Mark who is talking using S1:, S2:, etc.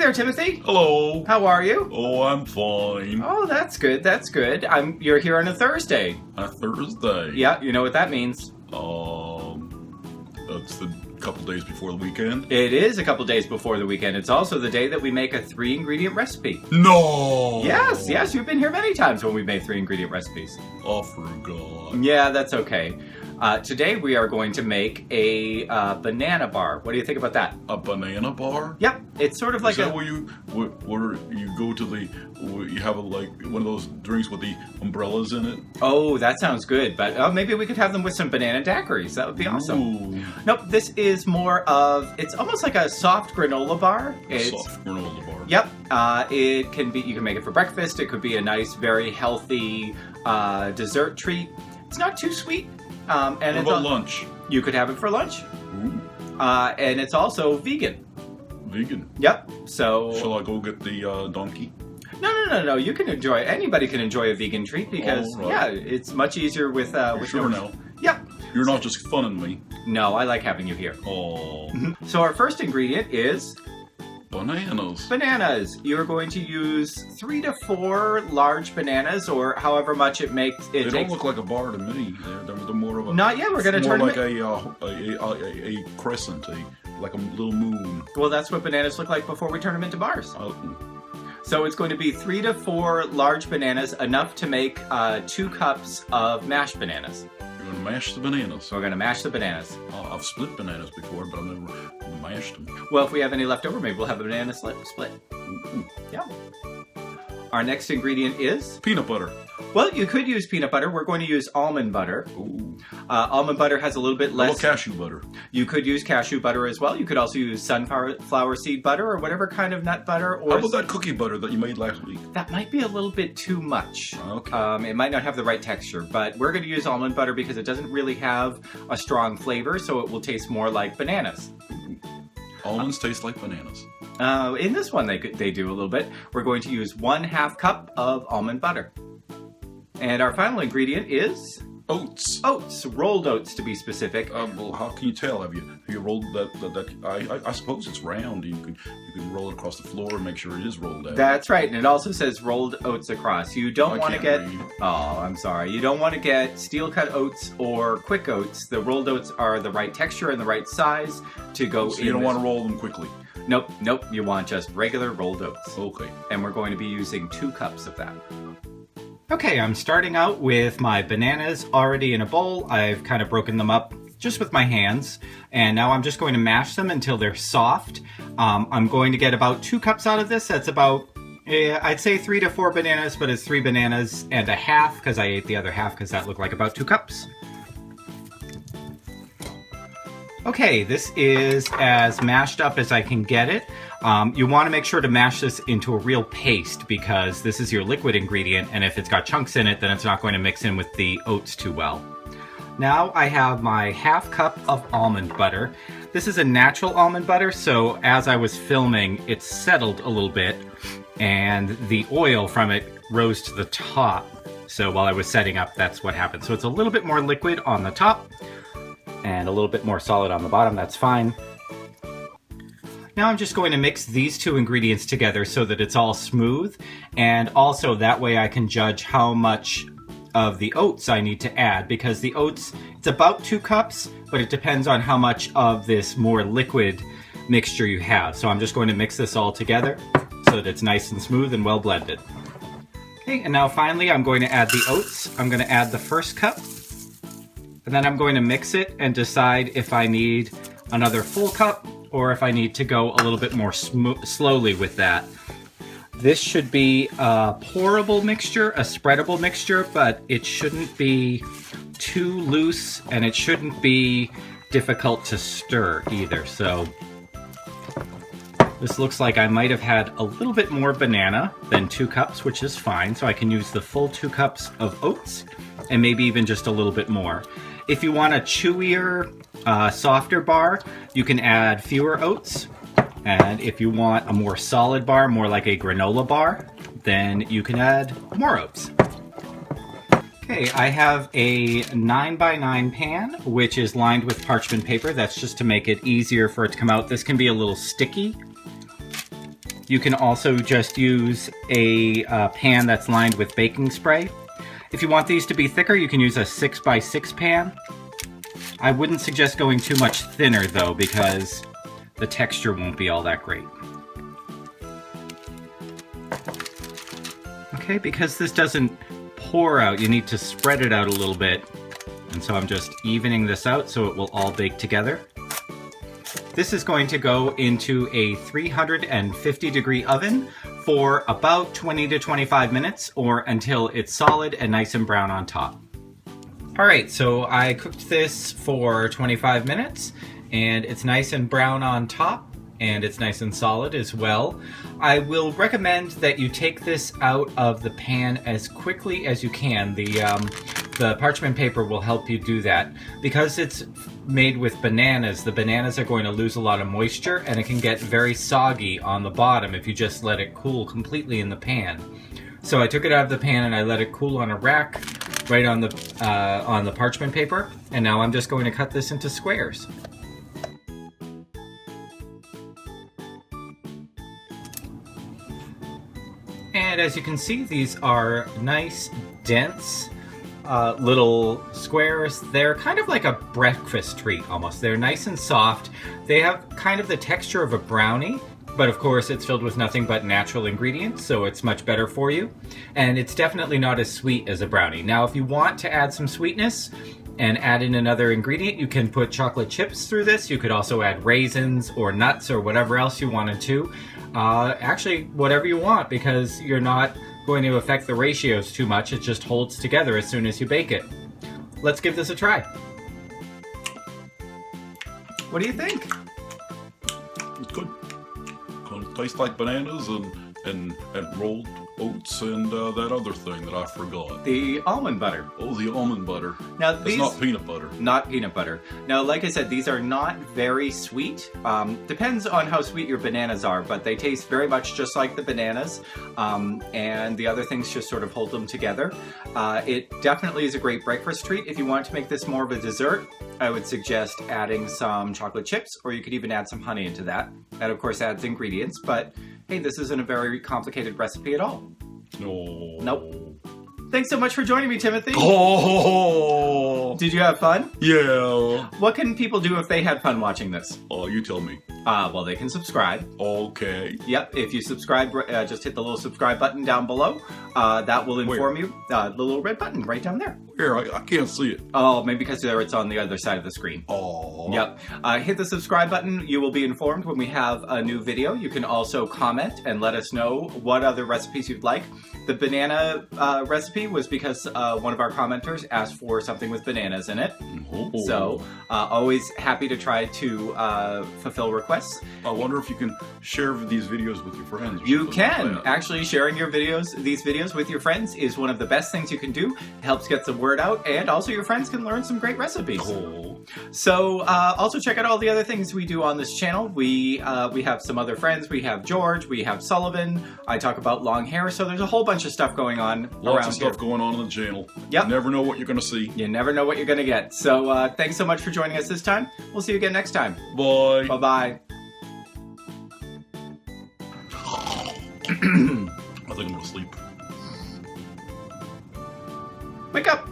S1: there, Timothy.
S2: Hello.
S1: How are you?
S2: Oh, I'm fine.
S1: Oh, that's good. That's good. You're here on a Thursday.
S2: A Thursday.
S1: Yeah, you know what that means.
S2: That's the couple days before the weekend.
S1: It is a couple days before the weekend. It's also the day that we make a 3-ingredient recipe.
S2: No.
S1: Yes, you've been here many times when we've made 3-ingredient recipes.
S2: Oh, for God.
S1: Yeah, that's okay. Today we are going to make a banana bar. What do you think about that?
S2: A banana bar?
S1: Yep, it's sort of like
S2: Is that where you go to you have like one of those drinks with the umbrellas in it?
S1: Oh, that sounds good. But maybe we could have them with some banana daiquiris. That would be awesome.
S2: Ooh.
S1: Nope, this is more of, it's almost like a soft granola bar.
S2: Soft granola bar.
S1: Yep, it can be. You can make it for breakfast. It could be a nice, very healthy dessert treat. It's not too sweet. And
S2: what about lunch?
S1: You could have it for lunch.
S2: Ooh.
S1: And it's also vegan.
S2: Vegan?
S1: Yep. So.
S2: Shall I go get the donkey?
S1: No. You can enjoy. Anybody can enjoy a vegan treat because yeah, it's much easier with
S2: sure now?
S1: Yep.
S2: You're not just funning me.
S1: No, I like having you here.
S2: Oh.
S1: So our first ingredient is
S2: bananas.
S1: Bananas. You're going to use 3 to 4 large bananas, or however much it makes.
S2: They don't look like a bar to me. They're more of a.
S1: Not yet. We're going to turn
S2: more
S1: them
S2: like a crescent, like a little moon.
S1: Well, that's what bananas look like before we turn them into bars.
S2: Oh.
S1: So it's going to be 3 to 4 large bananas, enough to make 2 cups of mashed bananas.
S2: You're going to mash the bananas.
S1: So we're going to mash the bananas.
S2: I've split bananas before, but I've never mashed them.
S1: Well, if we have any left over, maybe we'll have a banana split.
S2: Ooh.
S1: Yeah. Our next ingredient is?
S2: Peanut butter.
S1: Well, you could use peanut butter. We're going to use almond butter.
S2: Ooh.
S1: Almond butter has a little bit less.
S2: How about cashew butter?
S1: You could use cashew butter as well. You could also use sunflower seed butter or whatever kind of nut butter. Or
S2: how about that cookie butter that you made last week?
S1: That might be a little bit too much.
S2: Okay.
S1: It might not have the right texture, but we're going to use almond butter because it doesn't really have a strong flavor, so it will taste more like bananas.
S2: Almonds taste like bananas.
S1: In this one, they do a little bit. We're going to use 1/2 cup of almond butter. And our final ingredient is?
S2: Oats.
S1: Oats. Rolled oats, to be specific.
S2: Well, how can you tell? Have you rolled that? I suppose it's round. You can roll it across the floor and make sure it is rolled out.
S1: That's right, and it also says rolled oats across. You don't want to get.
S2: Read.
S1: Oh, I'm sorry. You don't want to get steel cut oats or quick oats. The rolled oats are the right texture and the right size to go.
S2: So you don't want to roll them quickly.
S1: Nope. You want just regular rolled oats.
S2: Okay.
S1: And we're going to be using 2 cups of that. Okay, I'm starting out with my bananas already in a bowl. I've kind of broken them up just with my hands. And now I'm just going to mash them until they're soft. I'm going to get about 2 cups out of this. That's about, I'd say 3 to 4 bananas, but it's 3 bananas and a half because I ate the other half because that looked like about 2 cups. Okay, this is as mashed up as I can get it. You want to make sure to mash this into a real paste because this is your liquid ingredient, and if it's got chunks in it, then it's not going to mix in with the oats too well. Now I have my 1/2 cup of almond butter. This is a natural almond butter, so as I was filming, it settled a little bit, and the oil from it rose to the top. So while I was setting up, that's what happened. So it's a little bit more liquid on the top, and a little bit more solid on the bottom. That's fine. Now I'm just going to mix these 2 ingredients together so that it's all smooth, and also that way I can judge how much of the oats I need to add, because the oats, it's about 2 cups, but it depends on how much of this more liquid mixture you have. So I'm just going to mix this all together so that it's nice and smooth and well blended. Okay, and now finally I'm going to add the oats. I'm going to add the first cup. And then I'm going to mix it and decide if I need another full cup or if I need to go a little bit more slowly with that. This should be a pourable mixture, a spreadable mixture, but it shouldn't be too loose and it shouldn't be difficult to stir either. So this looks like I might have had a little bit more banana than 2 cups, which is fine. So I can use the full 2 cups of oats and maybe even just a little bit more. If you want a chewier, softer bar, you can add fewer oats. And if you want a more solid bar, more like a granola bar, then you can add more oats. Okay, I have a 9x9 pan, which is lined with parchment paper. That's just to make it easier for it to come out. This can be a little sticky. You can also just use a pan that's lined with baking spray. If you want these to be thicker, you can use a 6x6 pan. I wouldn't suggest going too much thinner though, because the texture won't be all that great. Okay, because this doesn't pour out, you need to spread it out a little bit. And so I'm just evening this out so it will all bake together. This is going to go into a 350-degree oven for about 20 to 25 minutes, or until it's solid and nice and brown on top. All right, so I cooked this for 25 minutes, and it's nice and brown on top, and it's nice and solid as well. I will recommend that you take this out of the pan as quickly as you can. The parchment paper will help you do that. Because it's made with bananas, the bananas are going to lose a lot of moisture, and it can get very soggy on the bottom if you just let it cool completely in the pan. So I took it out of the pan and I let it cool on a rack right on the parchment paper, and now I'm just going to cut this into squares. And as you can see, these are nice, dense little squares. They're kind of like a breakfast treat almost. They're nice and soft. They have kind of the texture of a brownie, but of course it's filled with nothing but natural ingredients, so it's much better for you. And it's definitely not as sweet as a brownie. Now, if you want to add some sweetness and add in another ingredient, you can put chocolate chips through this. You could also add raisins or nuts or whatever else you wanted to. Actually, whatever you want, because you're not going to affect the ratios too much. It just holds together as soon as you bake it. Let's give this a try. What do you think?
S2: It's good. Kind of tastes like bananas and rolled oats and that other thing that I forgot.
S1: The almond butter.
S2: Oh, the almond butter.
S1: Now
S2: It's not peanut butter.
S1: Not peanut butter. Now, like I said, these are not very sweet. Depends on how sweet your bananas are, but they taste very much just like the bananas. And the other things just sort of hold them together. It definitely is a great breakfast treat. If you want to make this more of a dessert, I would suggest adding some chocolate chips, or you could even add some honey into that. That, of course, adds ingredients, but hey, this isn't a very complicated recipe at all.
S2: No.
S1: Nope. Thanks so much for joining me, Timothy.
S2: Oh!
S1: Did you have fun?
S2: Yeah.
S1: What can people do if they had fun watching this?
S2: Oh, you tell me.
S1: Well, they can subscribe.
S2: Okay.
S1: Yep, if you subscribe, just hit the little subscribe button down below. That will inform you. The little red button right down there.
S2: Where? I can't see it.
S1: Oh, maybe because there it's on the other side of the screen.
S2: Oh.
S1: Yep. Hit the subscribe button. You will be informed when we have a new video. You can also comment and let us know what other recipes you'd like. The banana recipe was because one of our commenters asked for something with bananas in it.
S2: Oh.
S1: So, always happy to try to fulfill requests.
S2: I wonder if you can share these videos with your friends.
S1: You can. Actually, sharing these videos with your friends is one of the best things you can do. It helps get the word out, and also your friends can learn some great recipes.
S2: Oh.
S1: So, also check out all the other things we do on this channel. We have some other friends. We have George. We have Sullivan. I talk about long hair. So there's a whole bunch of stuff going on
S2: Lots of
S1: here.
S2: stuff going on the channel.
S1: Yep.
S2: You never know what you're going to see.
S1: You never know what you're going to get. So, thanks so much for joining us this time. We'll see you again next time.
S2: Bye.
S1: Bye-bye.
S2: I think I'm going to sleep.
S1: Wake up!